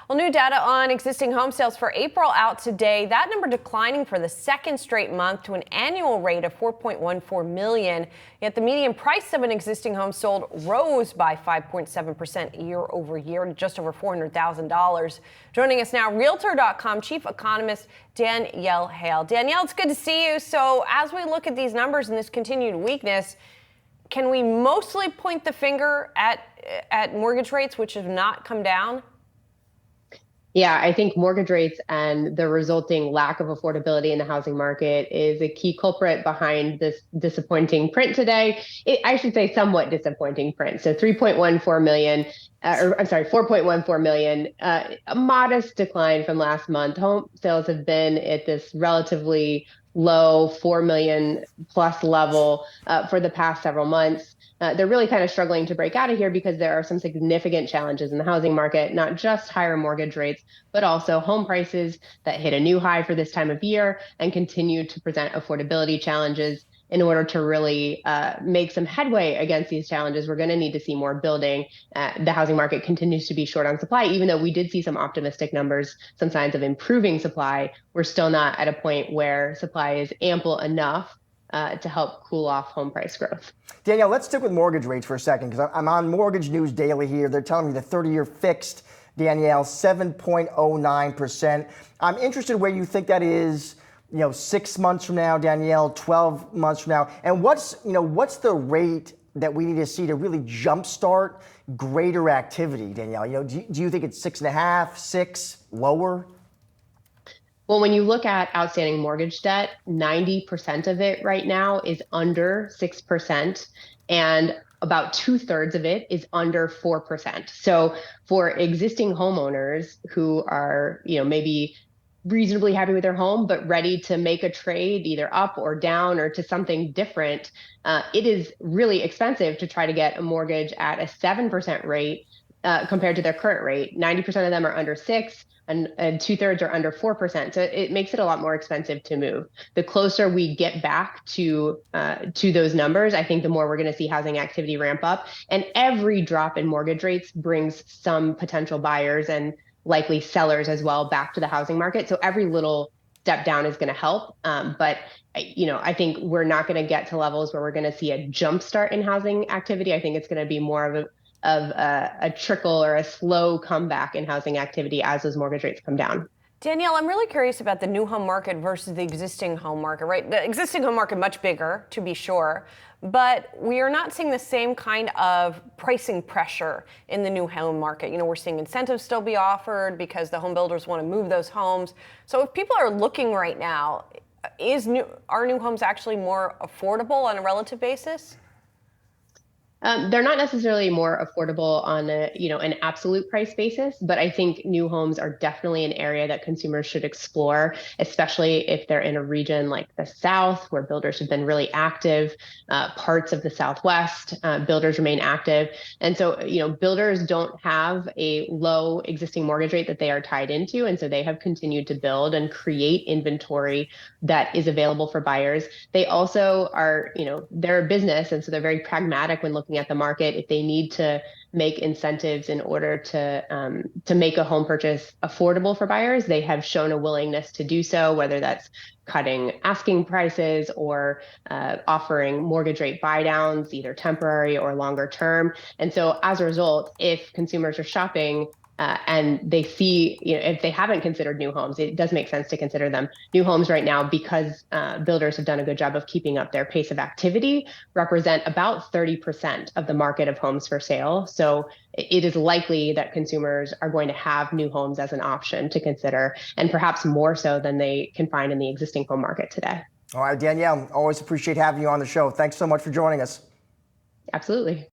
Well, new data on existing home sales for April out today. That number declining for the second straight month to an annual rate of 4.14 million. Yet the median price of an existing home sold rose by 5.7% year over year to just over $400,000. Joining us now, Realtor.com Chief Economist Danielle Hale. Danielle, it's good to see you. So as we look at these numbers and this continued weakness, can we mostly point the finger at mortgage rates, which have not come down? Yeah, I think mortgage rates and the resulting lack of affordability in the housing market is a key culprit behind this disappointing print today. I should say somewhat disappointing print. So 3.14 million, or I'm sorry, 4.14 million, a modest decline from last month. Home sales have been at this relatively low 4 million plus level for the past several months. They're really kind of struggling to break out of here because there are some significant challenges in the housing market, not just higher mortgage rates, but also home prices that hit a new high for this time of year and continue to present affordability challenges. In order to really make some headway against these challenges, we're going to need to see more building. The housing market continues to be short on supply, even though we did see some optimistic numbers, some signs of improving supply. We're still not at a point where supply is ample enough to help cool off home price growth. Danielle, let's stick with mortgage rates for a second, because I'm on Mortgage News Daily here. They're telling me the 30-year fixed, Danielle, 7.09%. I'm interested where you think that is, 6 months from now, Danielle, 12 months from now. And what's the rate that we need to see to really jumpstart greater activity, Danielle? Do you think it's 6.5, 6, lower? Well, when you look at outstanding mortgage debt, 90% of it right now is under 6%, and about 2/3 of it is under 4%. So for existing homeowners who are, maybe reasonably happy with their home, but ready to make a trade either up or down or to something different, it is really expensive to try to get a mortgage at a 7% rate compared to their current rate. 90% of them are under 6%. And 2/3 are under 4%. So it makes it a lot more expensive to move. The closer we get back to those numbers, I think the more we're going to see housing activity ramp up. And every drop in mortgage rates brings some potential buyers and likely sellers as well back to the housing market. So every little step down is going to help. But I think we're not going to get to levels where we're going to see a jump start in housing activity. I think it's going to be more of a trickle or a slow comeback in housing activity as those mortgage rates come down. Danielle, I'm really curious about the new home market versus the existing home market, right? The existing home market, much bigger, to be sure, but we are not seeing the same kind of pricing pressure in the new home market. We're seeing incentives still be offered because the home builders want to move those homes. So if people are looking right now, are new homes actually more affordable on a relative basis? They're not necessarily more affordable on an absolute price basis, but I think new homes are definitely an area that consumers should explore, especially if they're in a region like the South, where builders have been really active. Parts of the Southwest, builders remain active. And so, builders don't have a low existing mortgage rate that they are tied into. And so they have continued to build and create inventory that is available for buyers. They also are, they're a business. And so they're very pragmatic when looking at the market. If they need to make incentives in order to make a home purchase affordable for buyers, they have shown a willingness to do so, whether that's cutting asking prices or offering mortgage rate buy downs, either temporary or longer term. And so as a result, if consumers are shopping and they see, if they haven't considered new homes, it does make sense to consider them. New homes right now, because builders have done a good job of keeping up their pace of activity, represent about 30% of the market of homes for sale. So it is likely that consumers are going to have new homes as an option to consider, and perhaps more so than they can find in the existing home market today. All right, Danielle, always appreciate having you on the show. Thanks so much for joining us. Absolutely.